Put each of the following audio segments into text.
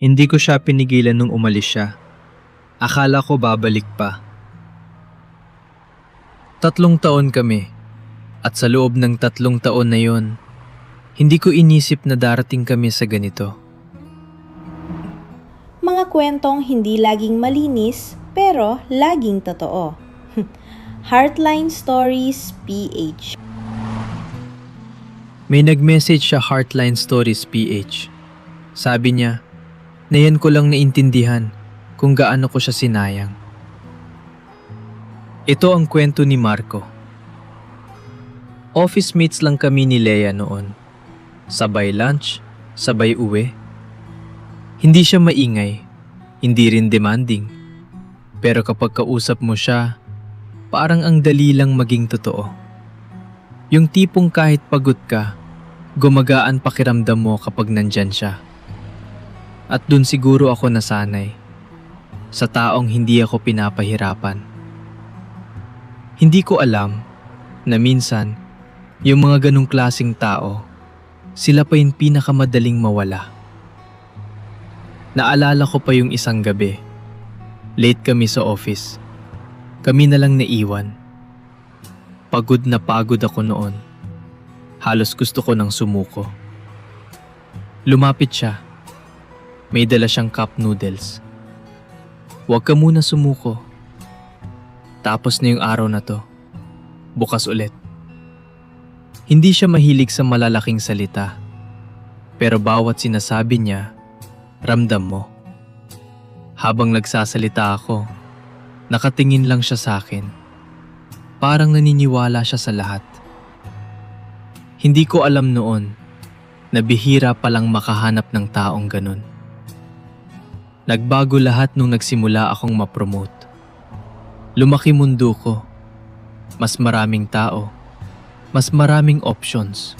Hindi ko siya pinigilan nung umalis siya. Akala ko babalik pa. 3 taon kami. At sa loob ng 3 taon na yon, hindi ko inisip na darating kami sa ganito. Mga kwentong hindi laging malinis pero laging totoo. Heartline Stories PH. May nag-message siya Heartline Stories PH. Sabi niya, "Ngayon ko lang naintindihan kung gaano ko siya sinayang." Ito ang kwento ni Marco. Office mates lang kami ni Lea noon. Sabay lunch, sabay uwi. Hindi siya maingay, hindi rin demanding. Pero kapag kausap mo siya, parang ang dali lang maging totoo. Yung tipong kahit pagod ka, gumagaan pakiramdam mo kapag nandyan siya. At dun siguro ako nasanay, sa taong hindi ako pinapahirapan. Hindi ko alam na minsan, yung mga ganong klaseng tao, sila pa yung pinakamadaling mawala. Naalala ko pa yung isang gabi. Late kami sa office. Kami na lang naiwan. Pagod na pagod ako noon. Halos gusto ko nang sumuko. Lumapit siya. May dala siyang cup noodles. "Huwag ka muna sumuko. Tapos na yung araw na to. Bukas ulit." Hindi siya mahilig sa malalaking salita. Pero bawat sinasabi niya, ramdam mo. Habang nagsasalita ako, nakatingin lang siya sa akin. Parang naniniwala siya sa lahat. Hindi ko alam noon na bihira palang makahanap ng taong ganun. Nagbago lahat nung nagsimula akong ma-promote. Lumaki mundo ko. Mas maraming tao. Mas maraming options.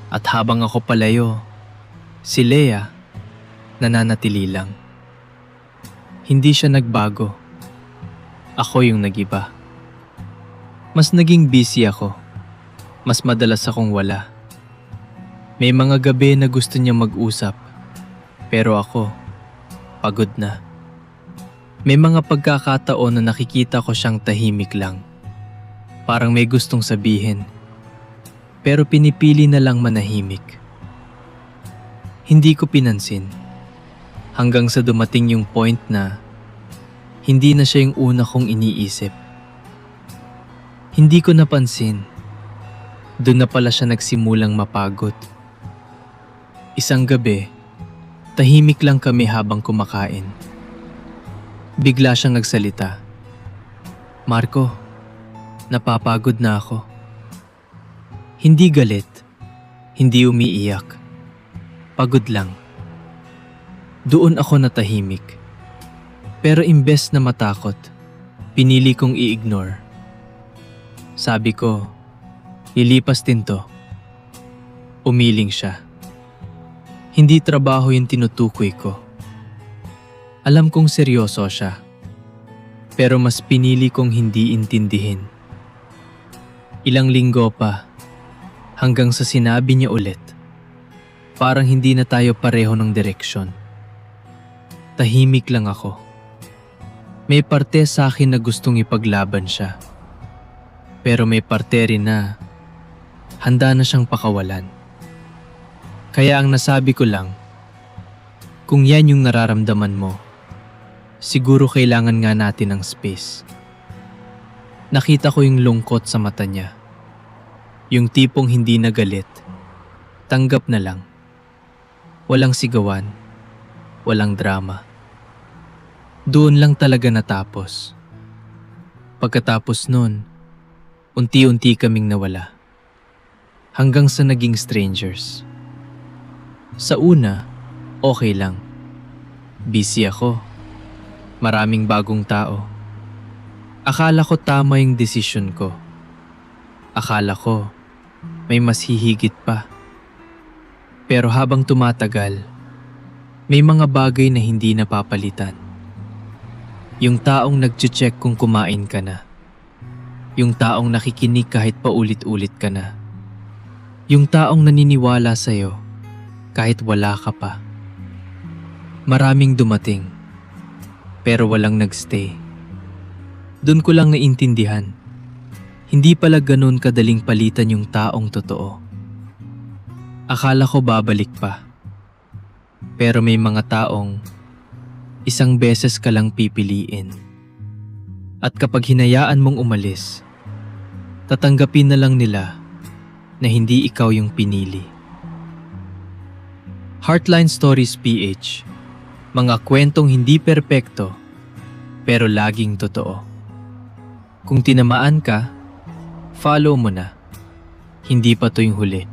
At habang ako palayo, si Lea nananatili lang. Hindi siya nagbago. Ako yung nagiba. Mas naging busy ako. Mas madalas akong wala. May mga gabi na gusto niya mag-usap. Pero ako, pagod na. May mga pagkakataon na nakikita ko siyang tahimik lang. Parang may gustong sabihin. Pero pinipili na lang manahimik. Hindi ko pinansin. Hanggang sa dumating yung point na hindi na siya yung una kong iniisip. Hindi ko napansin. Doon na pala siya nagsimulang mapagod. Isang gabi, tahimik lang kami habang kumakain. Bigla siyang nagsalita. "Marco, napapagod na ako." Hindi galit, hindi umiiyak. Pagod lang. Doon ako natahimik. Pero imbes na matakot, pinili kong i-ignore. Sabi ko, "Ilipas din to." Umiling siya. Hindi trabaho yung tinutukoy ko. Alam kong seryoso siya. Pero mas pinili kong hindi intindihin. Ilang linggo pa, hanggang sa sinabi niya ulit, parang hindi na tayo pareho ng direksyon. Tahimik lang ako. May parte sa akin na gustong ipaglaban siya. Pero may parte rin na handa na siyang pakawalan. Kaya ang nasabi ko lang, kung yan yung nararamdaman mo, siguro kailangan nga natin ng space. Nakita ko yung lungkot sa mata niya. Yung tipong hindi na galit. Tanggap na lang. Walang sigawan. Walang drama. Doon lang talaga natapos. Pagkatapos nun, unti-unti kaming nawala. Hanggang sa naging strangers. Sa una, okay lang. Busy ako. Maraming bagong tao. Akala ko tama yung desisyon ko. Akala ko may mas hihigit pa. Pero habang tumatagal, may mga bagay na hindi napapalitan. Yung taong nag-check kung kumain ka na. Yung taong nakikinig kahit paulit-ulit ka na. Yung taong naniniwala sa'yo kahit wala ka pa. Maraming dumating, pero walang nagstay. Doon ko lang naintindihan, hindi pala ganun kadaling palitan yung taong totoo. Akala ko babalik pa. Pero may mga taong isang beses ka lang pipiliin. At kapag hinayaan mong umalis, tatanggapin na lang nila na hindi ikaw yung pinili. Heartline Stories PH. Mga kwentong hindi perpekto, pero laging totoo. Kung tinamaan ka, follow mo na. Hindi pa to yung huli.